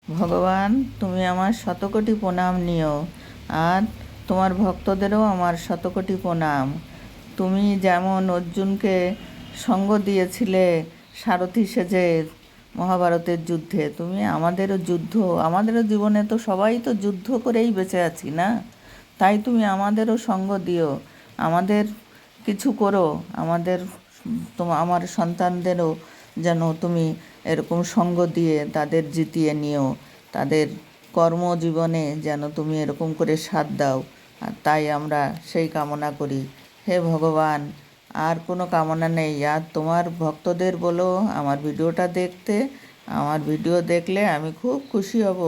ভগবান, তুমি আমার শতকোটি প্রণাম নিও, আর তোমার ভক্তদেরও আমার শতকোটি প্রণাম। তুমি যেমন অর্জুনকে সঙ্গ দিয়েছিলে সারথি সেজে মহাভারতের যুদ্ধে, তুমি আমাদেরও জীবনে তো সবাই তো যুদ্ধ করেই বেঁচে আছি না? তাই তুমি আমাদেরও সঙ্গ দিও, আমাদের কিছু করো, আমার সন্তানদেরও যেন তুমি এরকম সঙ্গ দিয়ে তাদের জিতিয়ে নিও, তাদের কর্মজীবনে যেন তুমি এরকম করে সাথ দাও। আর তাই আমরা সেই কামনা করি। হে ভগবান, আর কোনো কামনা নেই। আর তোমার ভক্তদের বলো আমার ভিডিওটা দেখতে, আমার ভিডিও দেখলে আমি খুব খুশি হব।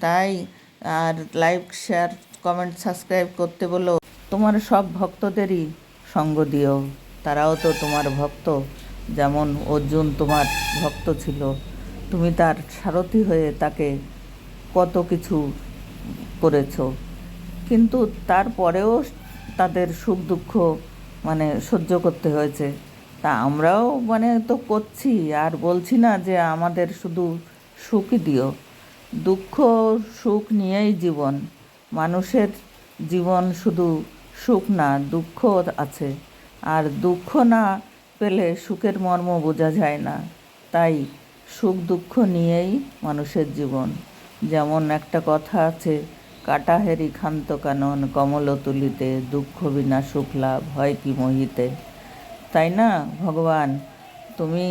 তাই আর লাইক, শেয়ার, কমেন্ট, সাবস্ক্রাইব করতে বলো। তোমার সব ভক্তদেরই সঙ্গ দিও, তারাও তো তোমার ভক্ত। যেমন অর্জুন তোমার ভক্ত ছিল, তুমি তার সারথি হয়ে তাকে কত কিছু করেছো, কিন্তু তারপরেও তাদের সুখ দুঃখ সহ্য করতে হয়েছে। তা আমরাও তো করছি, আর বলছি না যে আমাদের শুধু সুখই দিও। দুঃখ সুখ নিয়েই জীবন। মানুষের জীবন শুধু সুখ না, দুঃখ আছে। আর দুঃখ না পেলে সুখের মর্ম বোঝা যায় না। তাই সুখ দুঃখ নিয়েই মানুষের জীবন। যেমন একটা কথা আছে, কাটা হেরি ক্ষান্ত কানন কমল তুলিতে, দুঃখ বিনা সুখ লাভ হয় কি মোহিতে। তাই না ভগবান? তুমি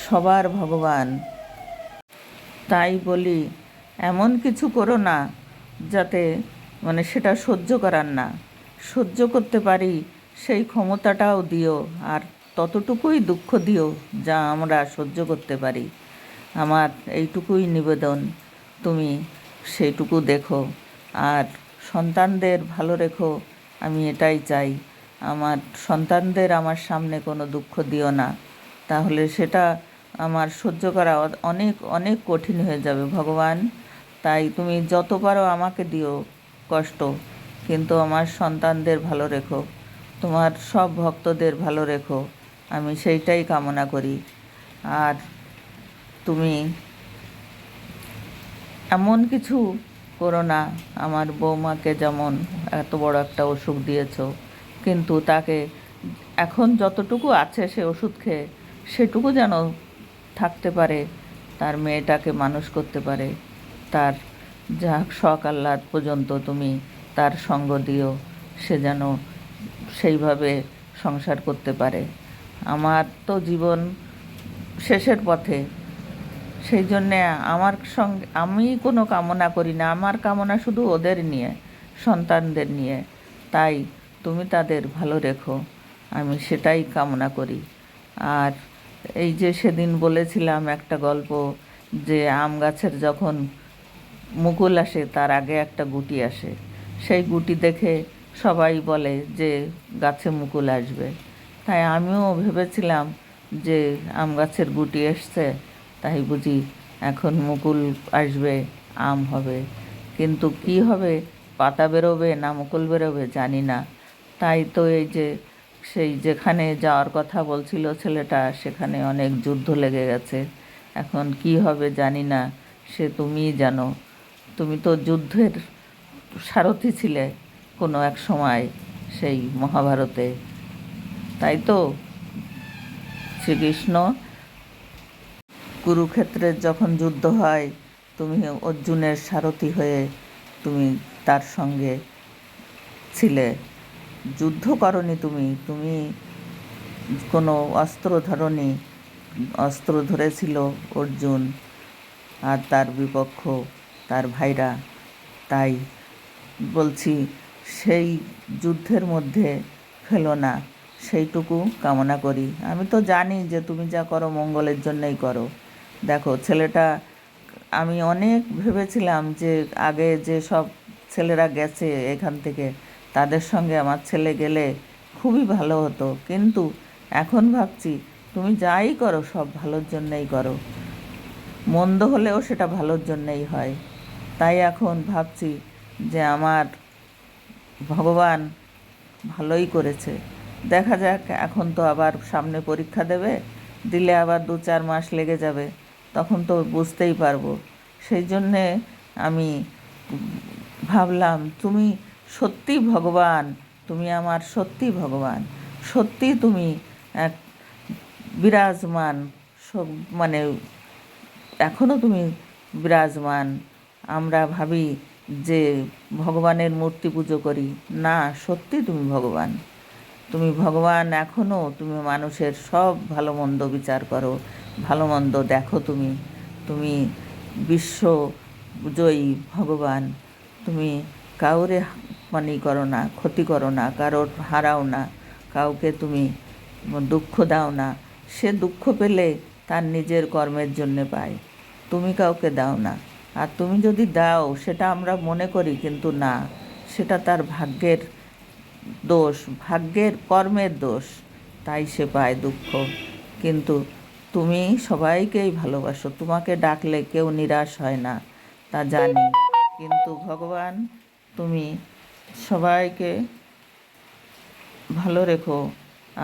সবার ভগবান। তাই বলি, এমন কিছু করো না যাতে সেটা সহ্য করার না, সহ্য করতে পারি সেই ক্ষমতাটাও দিও। আর ততটুকুই দুঃখ দিও যা আমরা সহ্য করতে পারি। আমার এইটুকুই নিবেদন, তুমি সেইটুকু দেখো। আর সন্তানদের ভালো রেখো, আমি এটাই চাই। আমার সন্তানদের আমার সামনে কোনো দুঃখ দিও না, তাহলে সেটা আমার সহ্য করা অনেক অনেক কঠিন হয়ে যাবে ভগবান। তাই তুমি যত পারো আমাকে দিও কষ্ট, কিন্তু আমার সন্তানদের ভালো রেখো, তোমার সব ভক্তদের ভালো রেখো, আমি সেইটাই কামনা করি। আর তুমি এমন কিছু করো না, আমার বৌমাকে যেমন এত বড় একটা অসুখ দিয়েছো, কিন্তু তাকে এখন যতটুকু আছে সে ওষুধ খেয়ে সেটুকু যেন থাকতে পারে, তার মেয়েটাকে মানুষ করতে পারে, তার যা শখ আহ্লাদ পর্যন্ত তুমি তার সঙ্গ দিও, সে যেন সেইভাবে সংসার করতে পারে। আমার তো জীবন শেষের পথে, সেই জন্যে আমি কোনো কামনা করি না, আমার কামনা শুধু ওদের নিয়ে, সন্তানদের নিয়ে। তাই তুমি তাদের ভালো রেখো, আমি সেটাই কামনা করি। আর এই যে সেদিন বলেছিলাম একটা গল্প, যে আম গাছের যখন মুকুল আসে তার আগে একটা গুটি আসে, সেই গুটি দেখে সবাই বলে যে গাছে মুকুল আসবে। তাই আমিও ভেবেছিলাম যে আম গাছের গুটি এসছে, তাই বুঝি এখন মুকুল আসবে, আম হবে। কিন্তু কি হবে, পাতা বেরোবে না মুকুল বেরোবে জানি না। তাই তো এই যে সেই যেখানে যাওয়ার কথা বলছিল ছেলেটা, সেখানে অনেক যুদ্ধ লেগে গেছে। এখন কি হবে জানি না, সে তুমিই জানো। তুমি তো যুদ্ধের সারথি ছিলে কোনো এক সময় সেই মহাভারতে, তাই তো? শ্রীকৃষ্ণ কুরুক্ষেত্রের যখন যুদ্ধ হয়, তুমি অর্জুনের সারথি হয়ে তুমি তার সঙ্গে ছিলে। যুদ্ধ করনি তুমি, তুমি কোনো অস্ত্র ধরনি, অস্ত্র ধরেছিল অর্জুন আর তার বিপক্ষ তার ভাইরা। তাই বলছি, সেই যুদ্ধের মধ্যে ফেলো না, সেইটুকু কামনা করি। আমি তো জানি যে তুমি যা করো মঙ্গলের জন্যই করো। দেখো ছেলেটা, আমি অনেক ভেবেছিলাম যে আগে যে সব ছেলেরা গেছে এখান থেকে, তাদের সঙ্গে আমার ছেলে গেলে খুবই ভালো হতো, কিন্তু এখন ভাবছি তুমি যাই করো সব ভালোর জন্যই করো, মন্দ হলেও সেটা ভালোর জন্যই হয়। তাই এখন ভাবছি যে আমার ভগবান ভালোই করেছে। দেখা যাক, এখন তো আবার সামনে পরীক্ষা দেবে, দিলে আবার 2-4 মাস লেগে যাবে, তখন তো বুঝতেই পারবো সেই জন্যে আমি ভাবলাম তুমি সত্যি ভগবান, তুমি আমার সত্যি ভগবান, সত্যি তুমি এক বিরাজমান, মানে এখনও তুমি বিরাজমান। আমরা ভাবি যে ভগবানের মূর্তি পুজো করি, না, সত্যি তুমি ভগবান। তুমি ভগবান, এখনও তুমি মানুষের সব ভালো মন্দ বিচার করো, ভালো মন্দ দেখো। তুমি বিশ্বজয়ী ভগবান। তুমি কাউরে করো না, ক্ষতি করো না, কারোর হারাও না, কাউকে তুমি দুঃখ দাও না। সে দুঃখ পেলে তার নিজের কর্মের জন্যে পায়, তুমি কাউকে দাও না। আর তুমি যদি দাও সেটা আমরা মনে করি, কিন্তু না, সেটা তার ভাগ্যের দোষ, ভাগ্যের কর্মের দোষ, তাই সে পায় দুঃখ। কিন্তু তুমি সবাইকেই ভালোবাসো, তোমাকে ডাকলে কেউ নিরাশ হয় না, তা জানি। কিন্তু ভগবান, তুমি সবাইকে ভালো রেখো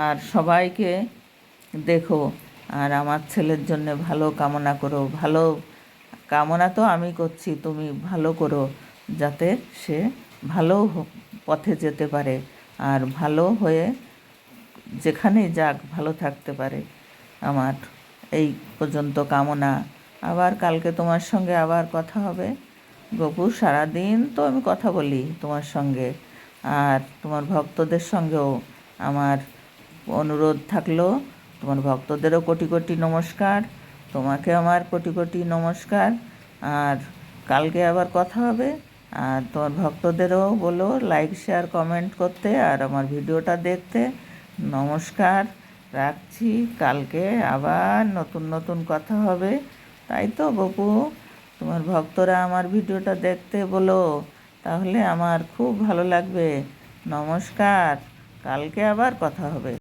আর সবাইকে দেখো। আর আমার ছেলের জন্য ভালো কামনা করো, ভালো কামনা তো আমি করছি, তুমি ভালো করো, যাতে সে ভালো পথে যেতে পারে আর ভালো হয়ে যেখানেই যাক ভালো থাকতে পারে। আমার এই পর্যন্ত কামনা। আবার কালকে তোমার সঙ্গে আবার কথা হবে গপু। সারাদিন তো আমি কথা বলি তোমার সঙ্গে, আর তোমার ভক্তদের সঙ্গেও আমার অনুরোধ থাকলো। তোমার ভক্তদেরও কোটি কোটি নমস্কার, তোমাকে আমার কোটি কোটি নমস্কার। আর কালকে আবার কথা হবে। আর তোমার ভক্তদেরও বলো লাইক শেয়ার কমেন্ট করতে আর আমার ভিডিওটা দেখতে। নমস্কার, রাখছি। কালকে আবার নতুন নতুন কথা হবে, তাই তো গপু? তোমার ভক্তরা আমার ভিডিওটা দেখতে বলো, তাহলে আমার খুব ভালো লাগবে। নমস্কার, কালকে আবার কথা হবে।